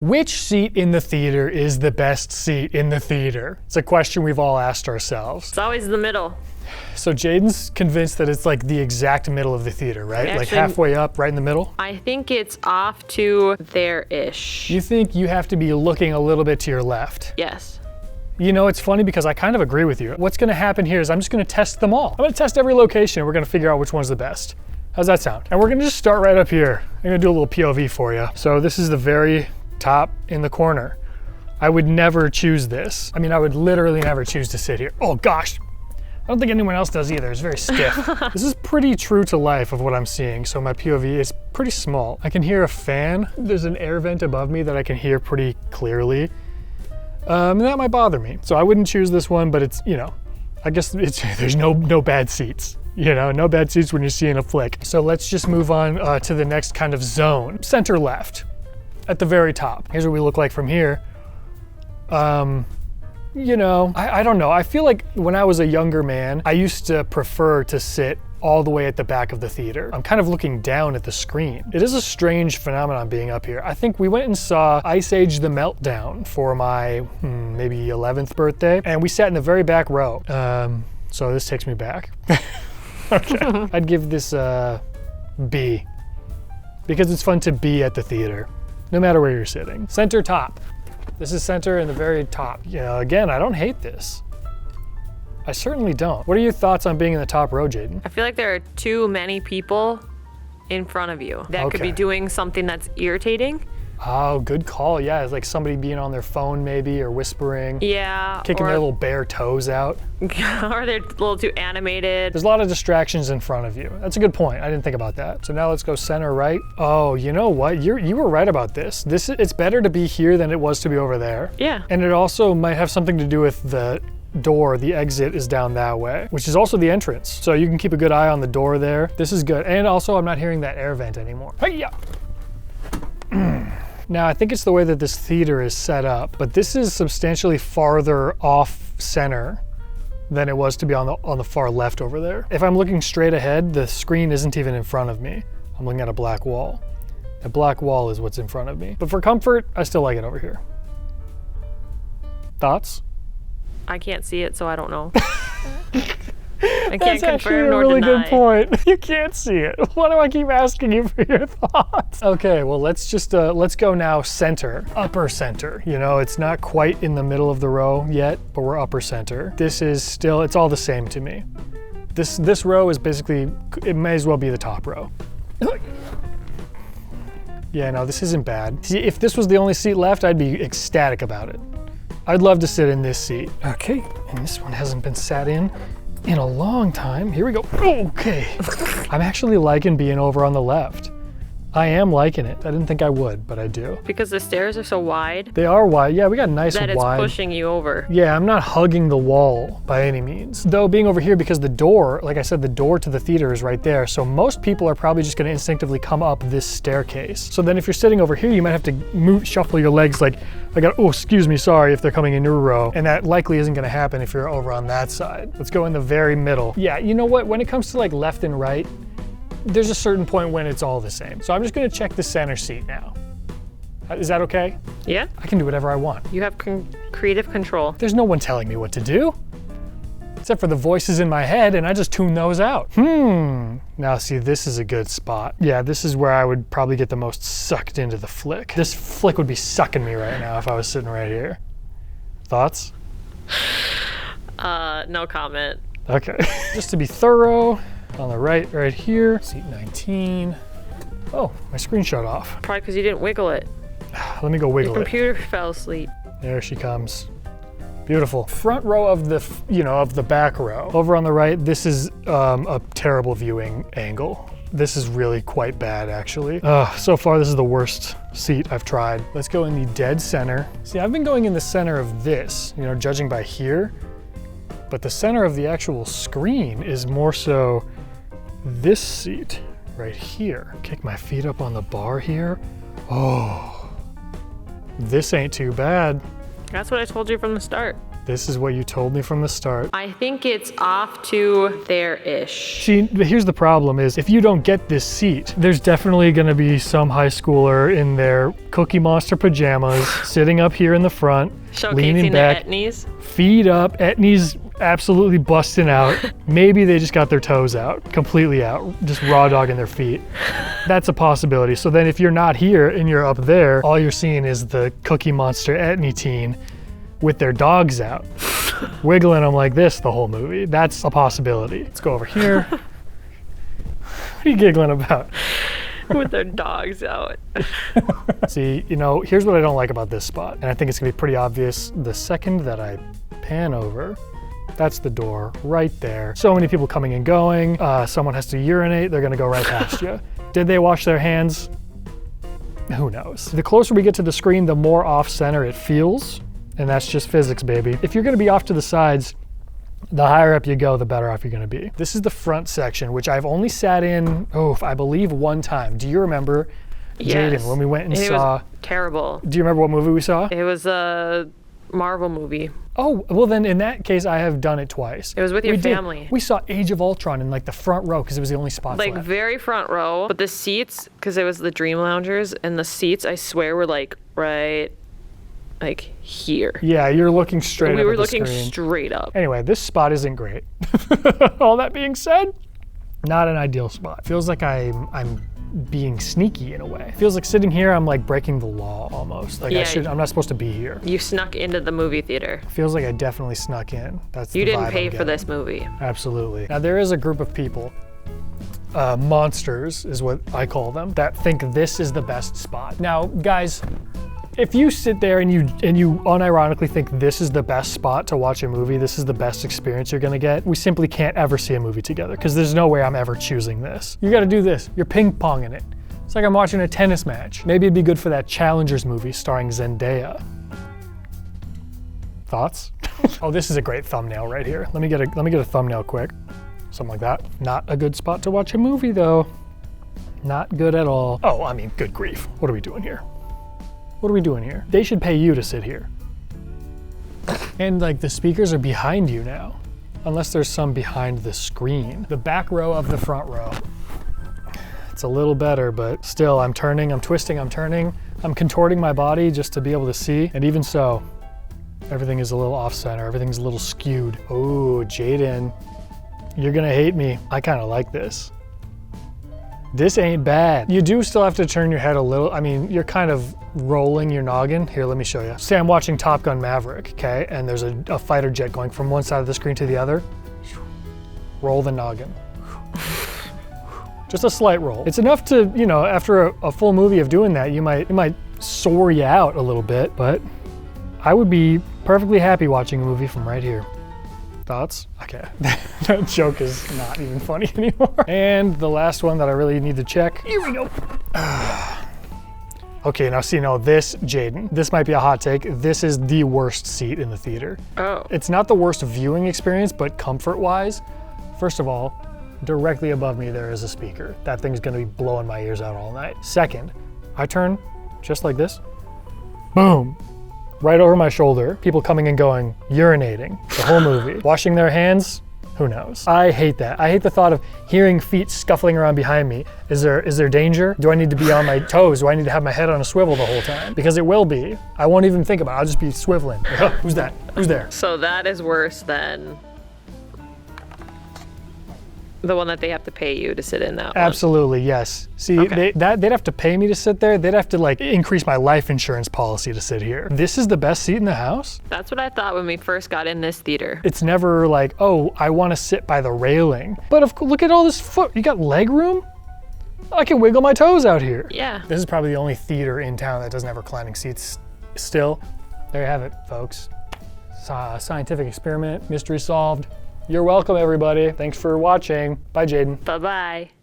Which seat in the theater is the best seat in the theater? It's a question we've all asked ourselves. It's always the middle. So Jaden's convinced that it's like the exact middle of the theater, right? Actually, like halfway up, right in the middle? I think it's off to there-ish. You think you have to be looking a little bit to your left? Yes. You know, it's funny because I kind of agree with you. What's gonna happen here is I'm just gonna test them all. I'm gonna test every location and we're gonna figure out which one's the best. How's that sound? And we're gonna just start right up here. I'm gonna do a little POV for you. So this is the very top in the corner. I would never choose this. I mean, I would literally never choose to sit here. Oh gosh. I don't think anyone else does either. It's very stiff. This is pretty true to life of what I'm seeing. So my POV is pretty small. I can hear a fan. There's an air vent above me that I can hear pretty clearly. That might bother me. So I wouldn't choose this one, but it's, you know, I guess there's no bad seats. You know, no bad seats when you're seeing a flick. So let's just move on to the next kind of zone. Center left, at the very top. Here's what we look like from here. You know, I don't know. I feel like when I was a younger man, I used to prefer to sit all the way at the back of the theater. I'm kind of looking down at the screen. It is a strange phenomenon being up here. I think we went and saw Ice Age The Meltdown for my maybe 11th birthday, and we sat in the very back row. So this takes me back. Okay. I'd give this a B, because it's fun to be at the theater, no matter where you're sitting. Center top. This is center in the very top. You know, again, I don't hate this. I certainly don't. What are your thoughts on being in the top row, Jaden? I feel like there are too many people in front of you that could be doing something that's irritating. Oh, good call. Yeah, it's like somebody being on their phone maybe, or whispering. Yeah. Kicking their little bare toes out. Or they're a little too animated. There's a lot of distractions in front of you. That's a good point. I didn't think about that. So now let's go center right. Oh, you know what? You were right about this. It's better to be here than it was to be over there. Yeah. And it also might have something to do with the door. The exit is down that way, which is also the entrance. So you can keep a good eye on the door there. This is good. And also I'm not hearing that air vent anymore. Hey-ya! Now, I think it's the way that this theater is set up, but this is substantially farther off center than it was to be on the far left over there. If I'm looking straight ahead, the screen isn't even in front of me. I'm looking at a black wall. A black wall is what's in front of me. But for comfort, I still like it over here. Thoughts? I can't see it, so I don't know. I can't That's actually confirm a nor really deny. good point. You can't see it. Why do I keep asking you for your thoughts? Okay, well let's just let's go now center, upper center. You know, it's not quite in the middle of the row yet, but we're upper center. This is still, it's all the same to me. This row is basically, it may as well be the top row. Yeah, no, this isn't bad. See, if this was the only seat left, I'd be ecstatic about it. I'd love to sit in this seat. Okay, and this one hasn't been sat in a long time. Here we go. Okay. I'm actually liking being over on the left. I am liking it. I didn't think I would, but I do. Because the stairs are so wide. They are wide. Yeah, we got nice and that it's wide. pushing you over. Yeah, I'm not hugging the wall by any means. Though being over here, because the door, like I said, the door to the theater is right there. So most people are probably just gonna instinctively come up this staircase. So then if you're sitting over here, you might have to shuffle your legs like, oh, excuse me, sorry, if they're coming in your row. And that likely isn't gonna happen if you're over on that side. Let's go in the very middle. Yeah, you know what? When it comes to like left and right, there's a certain point when it's all the same. So I'm just gonna check the center seat now. Is that okay? Yeah. I can do whatever I want. You have creative control. There's no one telling me what to do, except for the voices in my head, and I just tune those out. Now see, this is a good spot. Yeah, this is where I would probably get the most sucked into the flick. This flick would be sucking me right now if I was sitting right here. Thoughts? No comment. Okay. Just to be thorough, on the right here, seat 19. Oh, my screen shut off. Probably because you didn't wiggle it. Let me go wiggle Your it. computer fell asleep. There she comes. Beautiful. Front row of the back row. Over on the right, this is a terrible viewing angle. This is really quite bad, actually. So far, this is the worst seat I've tried. Let's go in the dead center. See, I've been going in the center of this, you know, judging by here, but the center of the actual screen is more so this seat right here. Kick my feet up on the bar here. Oh, this ain't too bad. That's what I told you from the start. This is what you told me from the start. I think it's off to there-ish. See, here's the problem is if you don't get this seat, there's definitely gonna be some high schooler in their Cookie Monster pajamas sitting up here in the front, leaning Showcasing back, the etnies. feet up, etnies absolutely busting out. Maybe they just got their toes out, completely out, just raw dogging their feet. That's a possibility. So then if you're not here and you're up there, all you're seeing is the Cookie Monster etnie teen with their dogs out, wiggling them like this the whole movie. That's a possibility. Let's go over here. What are you giggling about? With their dogs out. See, you know, here's what I don't like about this spot, and I think it's gonna be pretty obvious the second that I pan over. That's the door right there. So many people coming and going. Someone has to urinate, they're gonna go right past you. Did they wash their hands? Who knows? The closer we get to the screen, the more off-center it feels, and that's just physics, baby. If you're gonna be off to the sides, the higher up you go, the better off you're gonna be. This is the front section, which I've only sat in, I believe one time. Do you remember, Yes. Jaden, when we went and It saw, was terrible. do you remember what movie we saw? It was a Marvel movie. Oh, well then in that case, I have done it twice. It was with your We did. family. We saw Age of Ultron in like the front row because it was the only spot Like left. very front row, but the seats, because it was the Dream Loungers, and the seats, I swear, were like right, like here. Yeah, you're looking straight We up were at the looking screen. straight up. Anyway, this spot isn't great. All that being said, not an ideal spot. Feels like I'm being sneaky in a way. Feels like sitting here, I'm like breaking the law almost. Like Yeah. I'm not supposed to be here. You snuck into the movie theater. Feels like I definitely snuck in. That's You the didn't vibe pay I'm for getting. this movie. Absolutely. Now there is a group of people, monsters is what I call them, that think this is the best spot. Now, guys, if you sit there and you unironically think this is the best spot to watch a movie, this is the best experience you're gonna get, we simply can't ever see a movie together because there's no way I'm ever choosing this. You gotta do this. You're ping-ponging it. It's like I'm watching a tennis match. Maybe it'd be good for that Challengers movie starring Zendaya. Thoughts? Oh, this is a great thumbnail right here. Let me get a thumbnail quick. Something like that. Not a good spot to watch a movie though. Not good at all. Oh, I mean, good grief. What are we doing here? What are we doing here? They should pay you to sit here. And like the speakers are behind you now. Unless there's some behind the screen. The back row of the front row. It's a little better, but still I'm turning, I'm twisting, I'm turning. I'm contorting my body just to be able to see. And even so, everything is a little off center. Everything's a little skewed. Oh, Jaden, you're gonna hate me. I kinda like this. This ain't bad. You do still have to turn your head a little. I mean, you're kind of rolling your noggin. Here, let me show you. Say I'm watching Top Gun Maverick, okay? And there's a fighter jet going from one side of the screen to the other. Roll the noggin. Just a slight roll. It's enough to, you know, after a full movie of doing that, it might sore you out a little bit, but I would be perfectly happy watching a movie from right here. Thoughts? Okay, that joke is not even funny anymore. And the last one that I really need to check. Here we go. Okay, now see, no, this, Jaden, this might be a hot take. This is the worst seat in the theater. Oh. It's not the worst viewing experience, but comfort-wise, first of all, directly above me there is a speaker. That thing's gonna be blowing my ears out all night. Second, I turn just like this. Boom. Right over my shoulder, people coming and going, urinating the whole movie. Washing their hands, who knows? I hate that. I hate the thought of hearing feet scuffling around behind me. Is there danger? Do I need to be on my toes? Do I need to have my head on a swivel the whole time? Because it will be. I won't even think about it. I'll just be swiveling. Like, who's that? Who's there? So that is worse than the one that they have to pay you to sit in that one. Absolutely, yes. See, Okay. they'd have to pay me to sit there. They'd have to like increase my life insurance policy to sit here. This is the best seat in the house? That's what I thought when we first got in this theater. It's never like, oh, I want to sit by the railing. But look at all this foot. You got leg room? I can wiggle my toes out here. Yeah. This is probably the only theater in town that doesn't have reclining seats still. There you have it, folks. Scientific experiment, mystery solved. You're welcome, everybody. Thanks for watching. Bye, Jaden. Bye-bye.